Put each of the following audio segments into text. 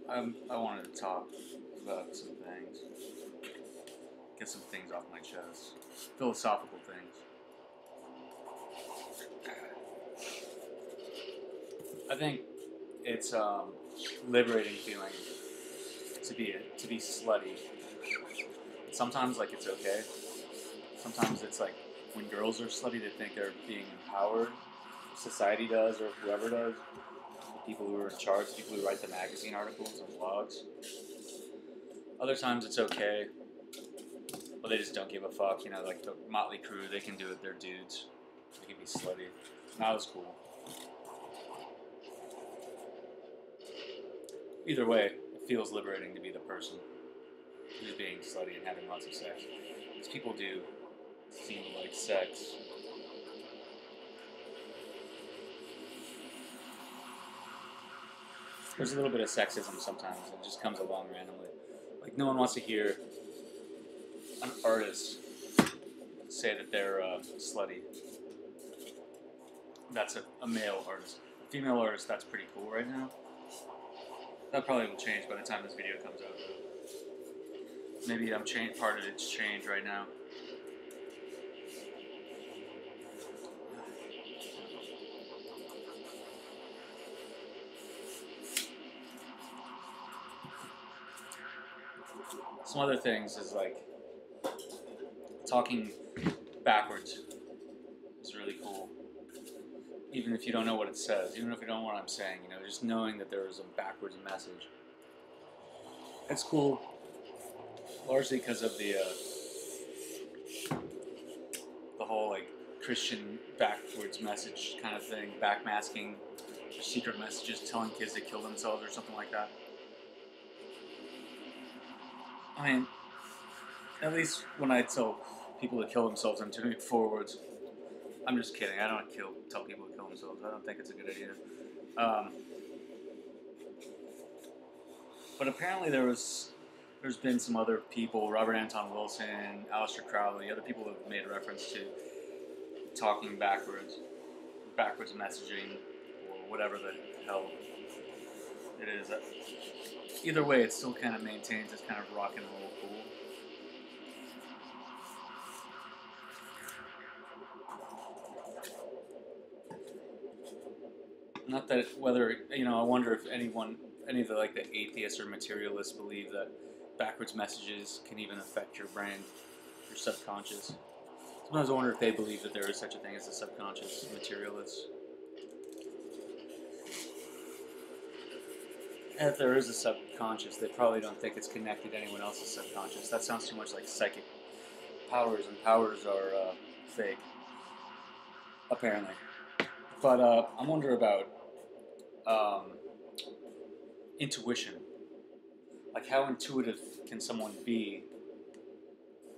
Um, I wanted to talk about some things, get some things off my chest, philosophical things. I think it's liberating feeling to be slutty. Sometimes like it's okay. Sometimes it's like when girls are slutty, they think they're being empowered. Society does, or whoever does. The people who are in charge, the people who write the magazine articles and blogs. Other times it's okay, but they just don't give a fuck. You know, like the Motley Crue, they can do it. They're dudes. They can be slutty. And that was cool. Either way, it feels liberating to be the person who's being slutty and having lots of sex. Because people do seem to like sex. There's a little bit of sexism sometimes. It just comes along randomly. Like, no one wants to hear an artist say that they're slutty. That's a male artist. A female artist, that's pretty cool right now. That probably will change by the time this video comes out. Maybe I'm part of its change right now. Some other things is like talking backwards is really cool. Even if you don't know what it says, even if you don't know what I'm saying, you know, just knowing that there is a backwards message. It's cool, largely because of the whole like Christian backwards message kind of thing, backmasking, secret messages telling kids to kill themselves or something like that. I mean, at least when I tell people to kill themselves, I'm doing it forwards. I'm just kidding. I don't tell people to kill themselves. I don't think it's a good idea. But apparently there's been some other people, Robert Anton Wilson, Aleister Crowley, other people have made reference to talking backwards messaging, or whatever the hell it is. Either way, it still kind of maintains this kind of rock and roll cool. Not that whether, you know, I wonder if any of the atheists or materialists believe that backwards messages can even affect your brain, your subconscious. Sometimes I wonder if they believe that there is such a thing as a subconscious materialist. And if there is a subconscious, they probably don't think it's connected to anyone else's subconscious. That sounds too much like psychic powers, and powers are fake, apparently. But I wonder about intuition. Like, how intuitive can someone be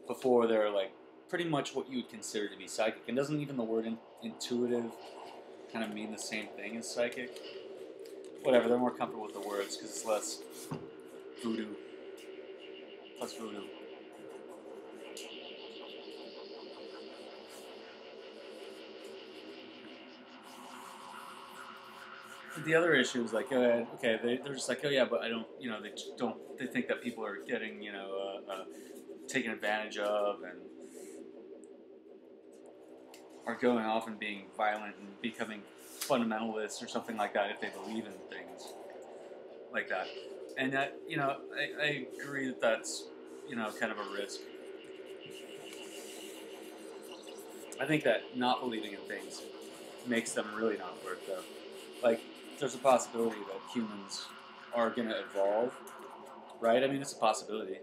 before they're like pretty much what you would consider to be psychic? And doesn't even the word intuitive kind of mean the same thing as psychic? Whatever, they're more comfortable with the words because it's less voodoo. Plus voodoo. The other issue is like, okay, they're just like, oh yeah, but I don't, you know, they think that people are getting, you know, taken advantage of and are going off and being violent and becoming fundamentalists or something like that if they believe in things like that. And that, you know, I agree that that's, you know, kind of a risk. I think that not believing in things makes them really not work, though. Like, there's a possibility that humans are going to evolve, right? I mean, it's a possibility.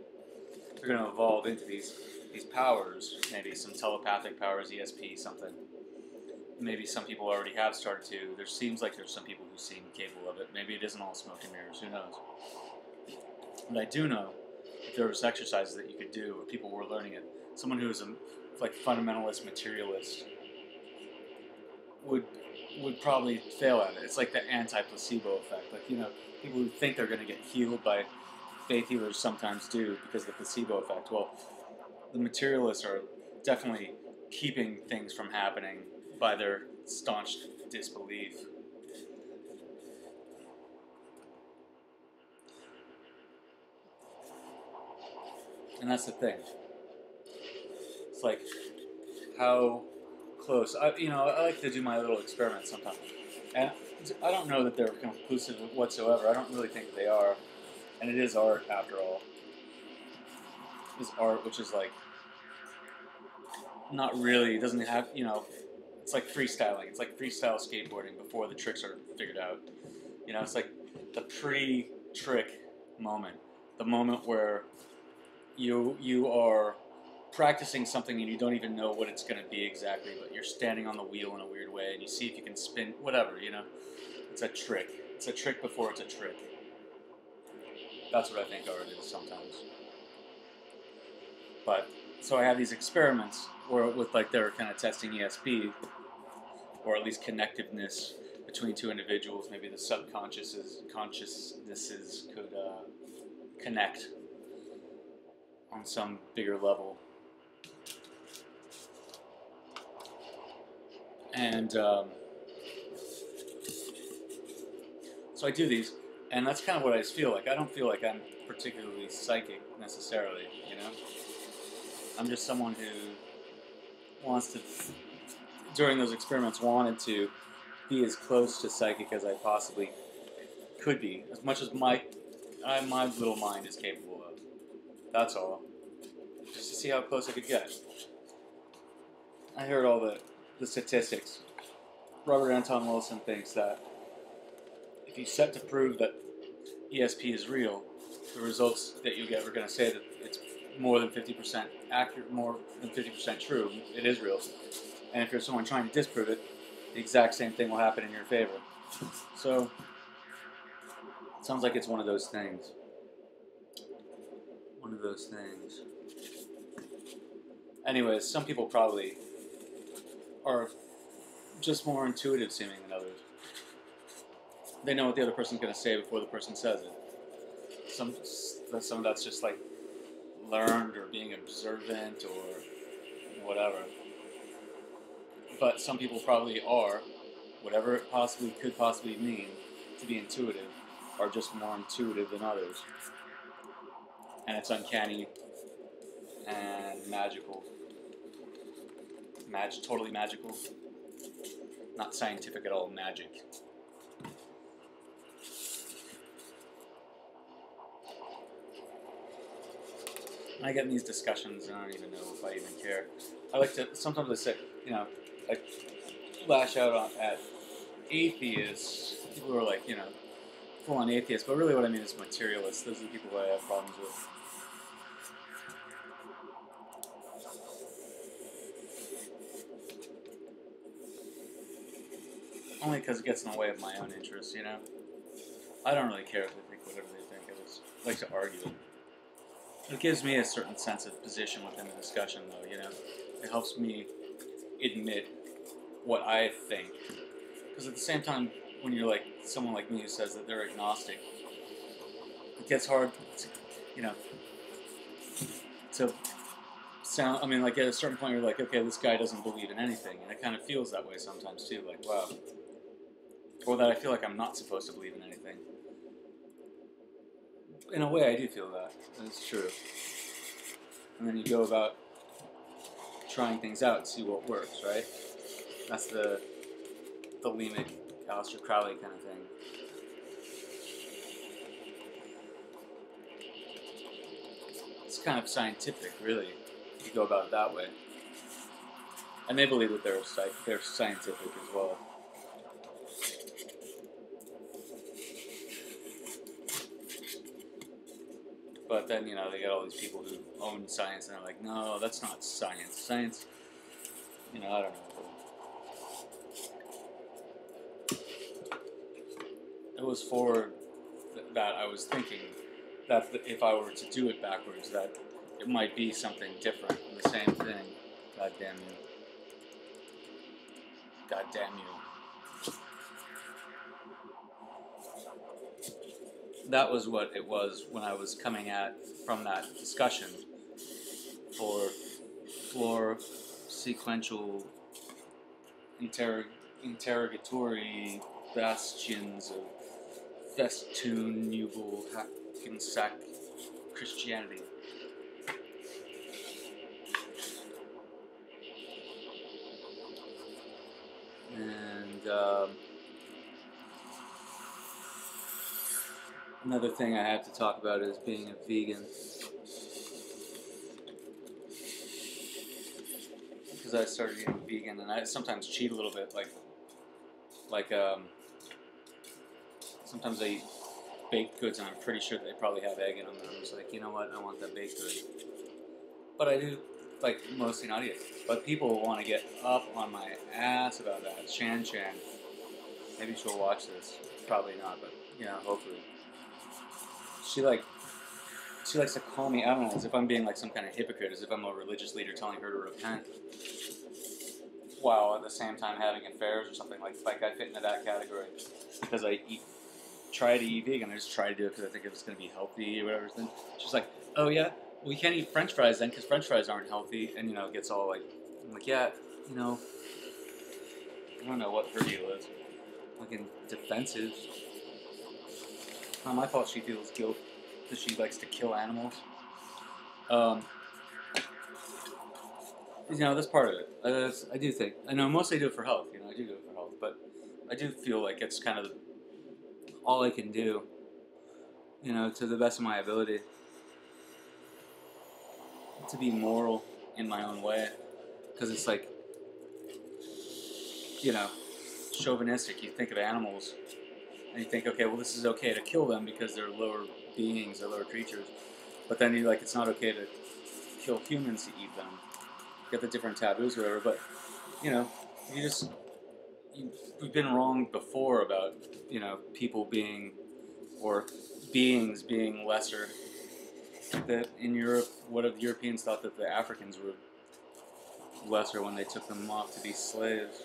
They're going to evolve into these powers, maybe some telepathic powers, ESP, something. Maybe some people already have started to. There seems like there's some people who seem capable of it. Maybe it isn't all smoke and mirrors. Who knows? But I do know that there was exercises that you could do, or people were learning it. Someone who is a like fundamentalist materialist would probably fail at it. It's like the anti-placebo effect. Like, you know, people who think they're going to get healed by faith healers sometimes do because of the placebo effect. Well, the materialists are definitely keeping things from happening by their staunch disbelief. And that's the thing. It's like how close. I like to do my little experiments sometimes, and I don't know that they're conclusive whatsoever. I don't really think they are, and it is art after all. It's art, which is like not really. It doesn't have, it's like freestyling. It's like freestyle skateboarding before the tricks are figured out. You know, it's like the pre-trick moment, the moment where you are practicing something and you don't even know what it's going to be exactly, but you're standing on the wheel in a weird way and you see if you can spin whatever. You know, it's a trick. It's a trick before it's a trick. That's what I think art is sometimes. But so I have these experiments where with like they're kind of testing ESP, or at least connectiveness between two individuals. Maybe the consciousnesses could connect on some bigger level. And so I do these, and that's kind of what I feel like. I don't feel like I'm particularly psychic necessarily, you know? I'm just someone who wants to, during those experiments, wanted to be as close to psychic as I possibly could be, as much as my little mind is capable of. That's all. Just to see how close I could get. I heard all the statistics. Robert Anton Wilson thinks that if you set to prove that ESP is real, the results that you get are going to say that it's more than 50% accurate, more than 50% true. It is real. And if you're someone trying to disprove it, the exact same thing will happen in your favor. So, it sounds like it's one of those things. One of those things. Anyways, some people probably are just more intuitive seeming than others. They know what the other person's going to say before the person says it. Some of that's just like learned or being observant or whatever. But some people probably are, whatever it could possibly mean to be intuitive, are just more intuitive than others. And it's uncanny and magical. Totally magical. Not scientific at all, magic. I get in these discussions and I don't even know if I even care. I like to, sometimes I say, I lash out at atheists, people who are like, full-on atheists, but really what I mean is materialists. Those are the people I have problems with. Only because it gets in the way of my own interests, I don't really care if they think whatever they think. I just like to argue it. It gives me a certain sense of position within the discussion, though, It helps me admit what I think. Because at the same time, when you're like someone like me who says that they're agnostic, it gets hard to sound, like at a certain point you're like, okay, this guy doesn't believe in anything. And it kind of feels that way sometimes too, like, wow. Or that I feel like I'm not supposed to believe in anything. In a way, I do feel that. That's true. And then you go about trying things out to see what works, right? That's the Lemic, Aleister Crowley kind of thing. It's kind of scientific, really. You go about it that way. And they believe that they're scientific as well. But then, they get all these people who own science and they're like, no, that's not science. Science, I don't know. It was for that I was thinking that if I were to do it backwards, that it might be something different. The same thing. God damn you. God damn you. That was what it was when I was coming at from that discussion for floor sequential interrogatory bastions of festoonable Hackensack Christianity. And another thing I have to talk about is being a vegan. Because I started eating vegan, and I sometimes cheat a little bit, like sometimes I eat baked goods, and I'm pretty sure they probably have egg in them, and I'm just like, you know what, I want that baked good. But I do, like, mostly not eat it. But people want to get up on my ass about that. Chan, maybe she'll watch this. Probably not, but, hopefully. She likes to call me, I don't know, as if I'm being like some kind of hypocrite, as if I'm a religious leader telling her to repent, while at the same time having affairs or something. Like I fit into that category because I try to eat vegan. I just try to do it because I think it's going to be healthy or whatever. Then she's like, oh yeah, well, we can't eat French fries then because French fries aren't healthy, and gets all like, I'm like, yeah, I don't know what her deal is. Fucking defensive. It's not my fault she feels guilt because she likes to kill animals. That's part of it. I do think. I know mostly I do it for health. I do it for health, but I do feel like it's kind of all I can do. To the best of my ability, to be moral in my own way, because it's like, chauvinistic. You think of animals, and you think, okay, well, this is okay to kill them because they're lower beings, they're lower creatures. But then you're like, it's not okay to kill humans to eat them. Get the different taboos or whatever, but you've been wrong before about people being or beings being lesser. That in Europe, what if the Europeans thought that the Africans were lesser when they took them off to be slaves?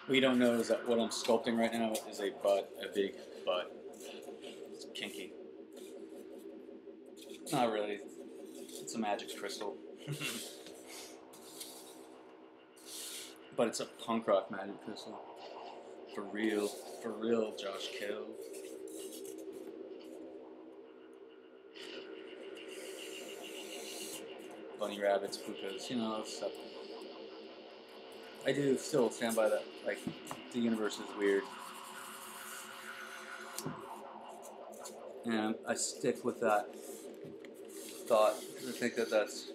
What you don't know is that what I'm sculpting right now is a butt, a big butt. It's kinky. Not really. It's a magic crystal. But it's a punk rock magic crystal. For real, Josh Kil. Bunny rabbits, pukas, stuff. I do still stand by that. Like, the universe is weird. And I stick with that thought because I think that that's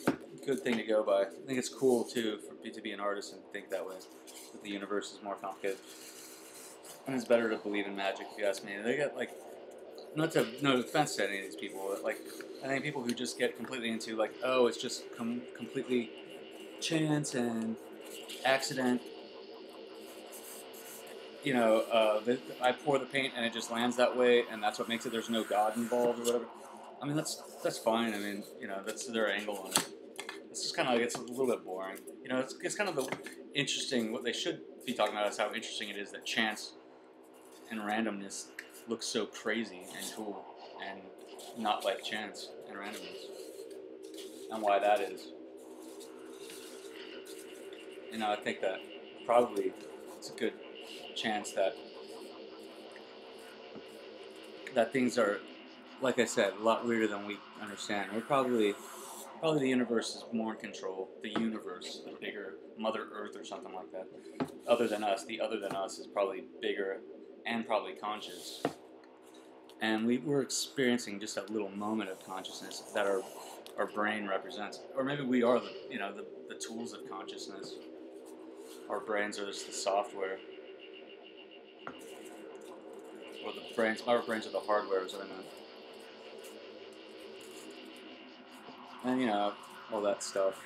a good thing to go by. I think it's cool, too, for me to be an artist and think that way. That the universe is more complicated. And it's better to believe in magic, if you ask me. They get, like, no offense to any of these people, but, like, I think people who just get completely into, like, oh, it's just completely chance and accident. I pour the paint and it just lands that way, and that's what makes it. There's no God involved or whatever. I mean, that's fine. I mean, that's their angle on it. It's just kind of like it's a little bit boring. It's kind of the interesting. What they should be talking about is how interesting it is that chance and randomness looks so crazy and cool, and not like chance and randomness, and why that is. I think that probably it's a good chance that things are, like I said, a lot weirder than we understand. We're probably the universe is more in control. The universe, the bigger Mother Earth or something like that. Other than us, the other than us is probably bigger and probably conscious. And we're experiencing just a little moment of consciousness that our brain represents. Or maybe we are the tools of consciousness. Our brains are just the software. Or our brains are the hardware, is what I meant. And, you know, all that stuff.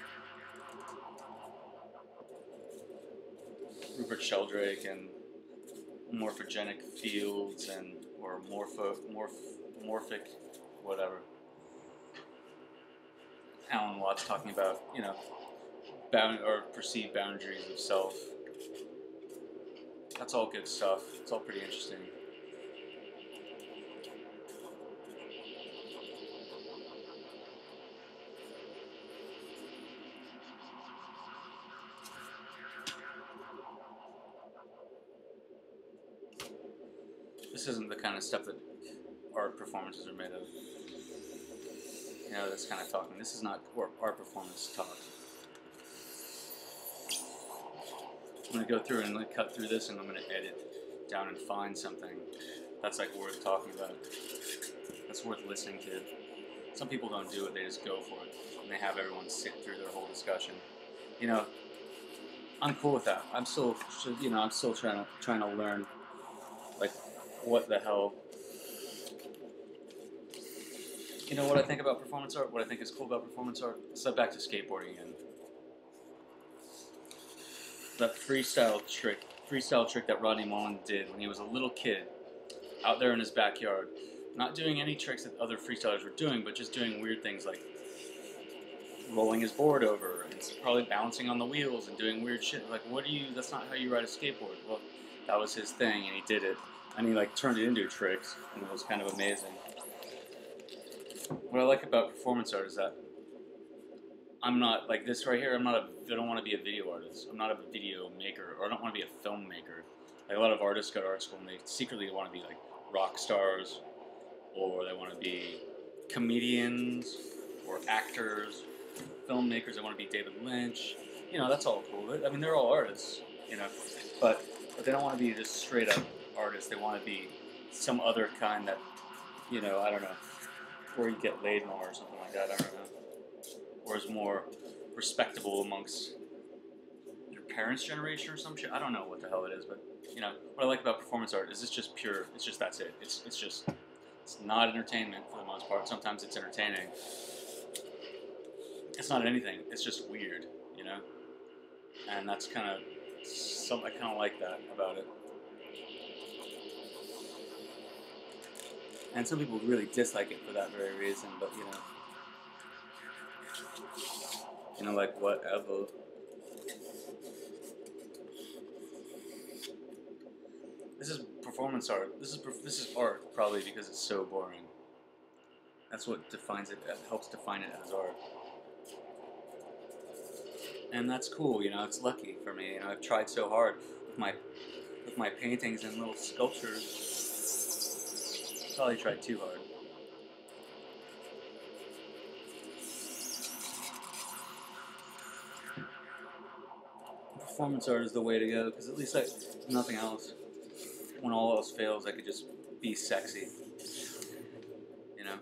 Rupert Sheldrake and morphogenic fields and or morphic whatever. Alan Watts talking about, you know, bound or perceived boundaries of self. That's all good stuff. It's all pretty interesting. This isn't the kind of stuff that art performances are made of. You know, this kind of talking. This is not art performance talk. I'm going to go through and like cut through this, and I'm going to edit down and find something that's like worth talking about. That's worth listening to. Some people don't do it; they just go for it, and they have everyone sit through their whole discussion. You know, I'm cool with that. I'm still, you know, I'm still trying to learn, like, what the hell. You know what I think about performance art? What I think is cool about performance art? So back to skateboarding again. That freestyle trick that Rodney Mullen did when he was a little kid, out there in his backyard, not doing any tricks that other freestylers were doing, but just doing weird things like rolling his board over and probably bouncing on the wheels and doing weird shit. Like, that's not how you ride a skateboard. Well, that was his thing, and he did it. And he, like, turned it into tricks, and it was kind of amazing. What I like about performance art is that I'm not, like this right here, I don't want to be a video artist. I'm not a video maker, or I don't want to be a filmmaker. Like, a lot of artists go to art school and they secretly want to be, like, rock stars, or they want to be comedians, or actors, filmmakers. They want to be David Lynch. You know, that's all cool. I mean, they're all artists, you know, but they don't want to be just straight up artists. They want to be some other kind that, you know, I don't know, where you get laid more or something like that. I don't know. Or is more respectable amongst your parents' generation or some shit. I don't know what the hell it is, but, you know, what I like about performance art is it's just pure. It's just, that's it. It's not entertainment for the most part. Sometimes it's entertaining. It's not anything. It's just weird, you know? And that's kind of, I kind of like that about it. And some people really dislike it for that very reason, but, you know, like, whatever. This is performance art. This is art, probably because it's so boring. That's what defines it, helps define it as art. And that's cool, you know, it's lucky for me. You know, I've tried so hard with my paintings and little sculptures. Probably tried too hard. Performance art is the way to go, because at least nothing else. When all else fails, I could just be sexy. You know?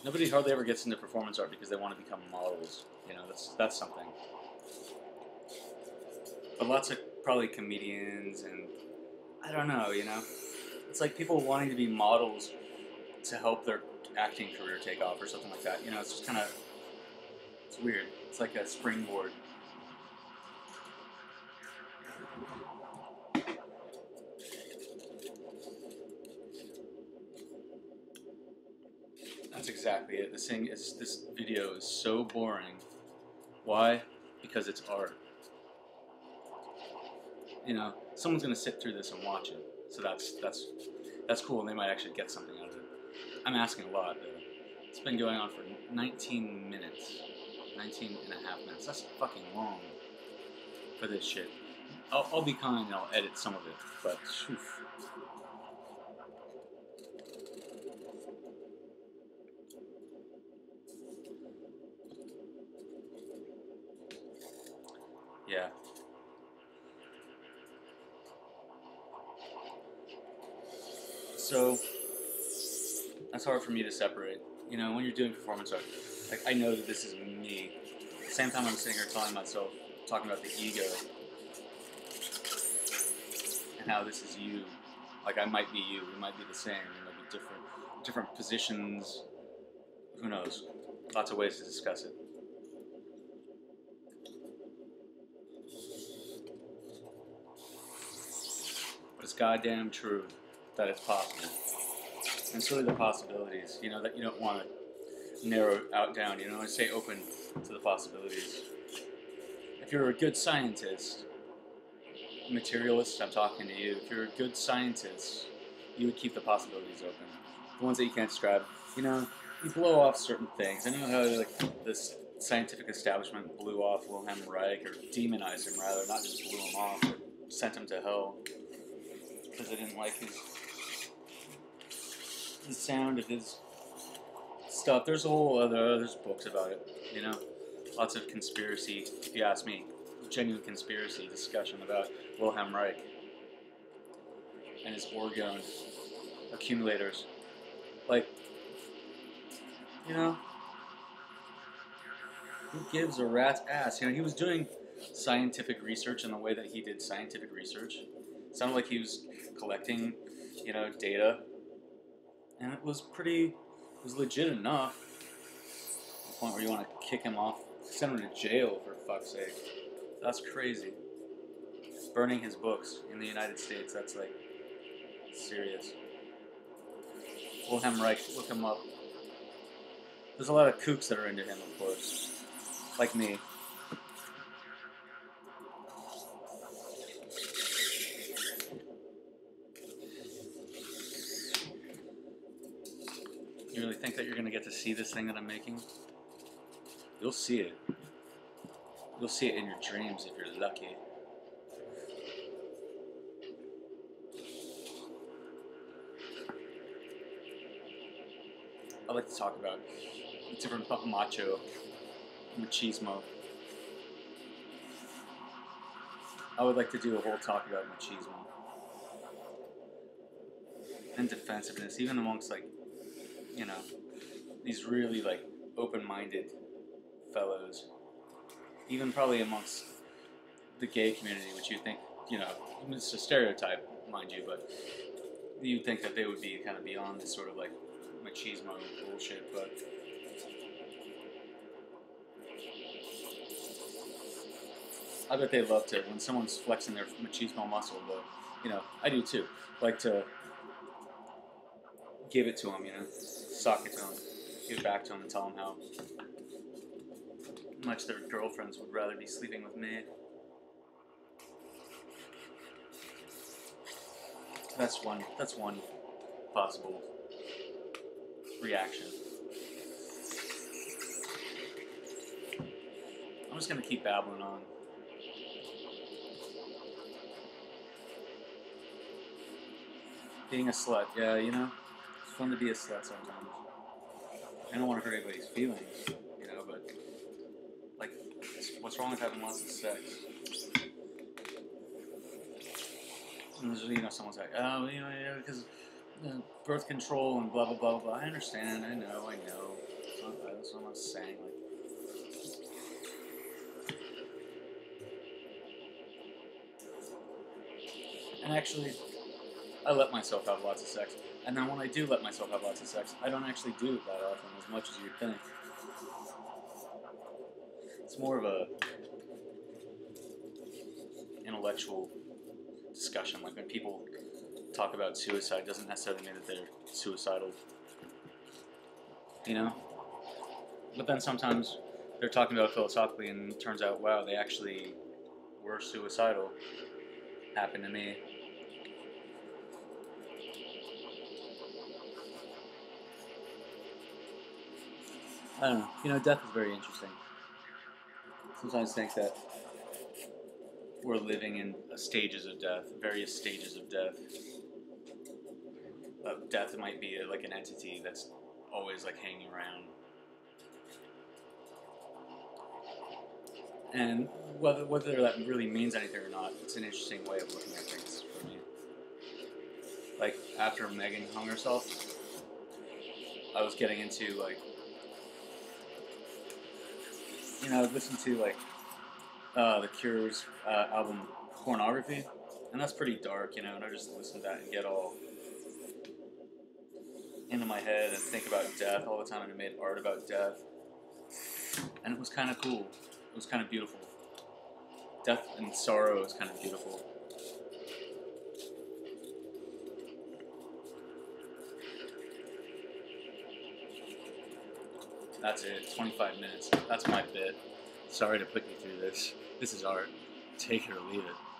Nobody hardly ever gets into performance art because they want to become models. You know, that's something. But lots of probably comedians and I don't know, you know? It's like people wanting to be models to help their acting career take off or something like that. You know, it's just kind of, it's weird. It's like a springboard. That's exactly it. This video is so boring. Why? Because it's art. You know, someone's gonna sit through this and watch it. So that's cool, and they might actually get something out of it. I'm asking a lot, though. It's been going on for 19 minutes. 19 and a half minutes. That's fucking long for this shit. I'll be kind and I'll edit some of it, but oof. Yeah. So that's hard for me to separate. You know, when you're doing performance art, like I know that this is me. At the same time I'm sitting here talking about the ego and how this is you. Like I might be you, we might be the same, we might be different positions, who knows. Lots of ways to discuss it. But it's goddamn true that it's possible. And it's really the possibilities, that you don't want to narrow out down. You know, stay open to the possibilities. If you're a good scientist, materialist, I'm talking to you. If you're a good scientist, you would keep the possibilities open. The ones that you can't describe. You blow off certain things. I know how this scientific establishment blew off Wilhelm Reich, or demonized him rather, not just blew him off, but sent him to hell because they didn't like the sound of his stuff. There's a whole there's books about it. Lots of conspiracy, if you ask me, genuine conspiracy discussion about Wilhelm Reich and his orgone accumulators. Who gives a rat's ass? He was doing scientific research in the way that he did scientific research. It sounded like he was collecting, data, and it was legit enough. To the point where you want to kick him off, send him to jail, for fuck's sake. That's crazy. Burning his books in the United States, that's serious. Wilhelm Reich, look him up. There's a lot of kooks that are into him, of course. Like me. You really think that you're going to get to see this thing that I'm making? You'll see it. You'll see it in your dreams if you're lucky. I like to talk about different machismo. I would like to do a whole talk about machismo and defensiveness, even amongst these really open-minded fellows, even probably amongst the gay community, which you think it's a stereotype, mind you, but you'd think that they would be kind of beyond this sort of machismo bullshit, but I bet they love to, when someone's flexing their machismo muscle, but, I do too, like to give it to them, sock it to them, give it back to them and tell them how much their girlfriends would rather be sleeping with me. That's one possible reaction. I'm just going to keep babbling on. Being a slut, yeah, it's fun to be a slut sometimes. I don't want to hurt anybody's feelings, but, what's wrong with having lots of sex? And someone's like, oh, because birth control and blah, blah, blah, blah. I understand, I know. That's what I'm saying, And actually, I let myself have lots of sex. And then when I do let myself have lots of sex, I don't actually do it that often, as much as you'd think. It's more of a intellectual discussion. When people talk about suicide, doesn't necessarily mean that they're suicidal. But then sometimes they're talking about it philosophically, and it turns out, wow, they actually were suicidal. Happened to me. I don't know. Death is very interesting. Sometimes I think that we're living in stages of death, various stages of death. Death might be an entity that's always hanging around. And whether that really means anything or not, it's an interesting way of looking at things for me. After Megan hung herself, I was getting into I listened to The Cure's album Pornography, and that's pretty dark, and I just listen to that and get all into my head and think about death all the time, and I made art about death. And it was kind of cool. It was kind of beautiful. Death and sorrow is kind of beautiful. That's it. 25 minutes. That's my bit. Sorry to put you through this. This is art. Take it or leave it.